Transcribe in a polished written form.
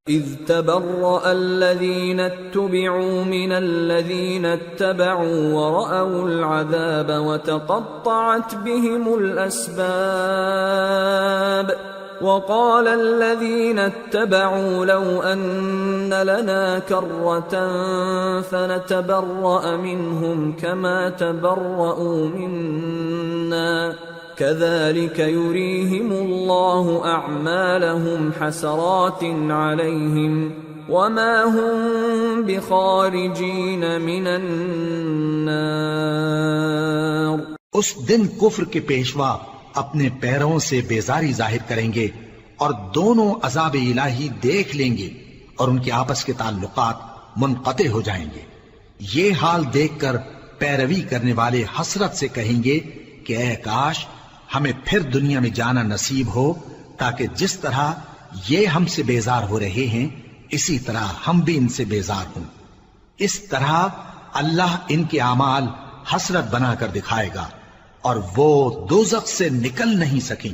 إذ تبرأ الذين اتبعوا من الذين اتبعوا ورأوا العذاب وتقطعت بهم الأسباب وقال الذين اتبعوا لو أن لنا كرة فنتبرأ منهم كما تبرأوا منا كذلك يريهم الله أعمالهم حسرات عليهم وما هم بخارجين من النار. اس دن کفر کے پیشوا اپنے پیروں سے بیزاری ظاہر کریں گے اور دونوں عذاب الہی دیکھ لیں گے اور ان کے آپس کے تعلقات منقطع ہو جائیں گے. یہ حال دیکھ کر پیروی کرنے والے حسرت سے کہیں گے کہ اے کاش ہمیں پھر دنیا میں جانا نصیب ہو تاکہ جس طرح یہ ہم سے بیزار ہو رہے ہیں اسی طرح ہم بھی ان سے بیزار ہوں. اس طرح اللہ ان کے اعمال حسرت بنا کر دکھائے گا اور وہ دوزخ سے نکل نہیں سکیں گے.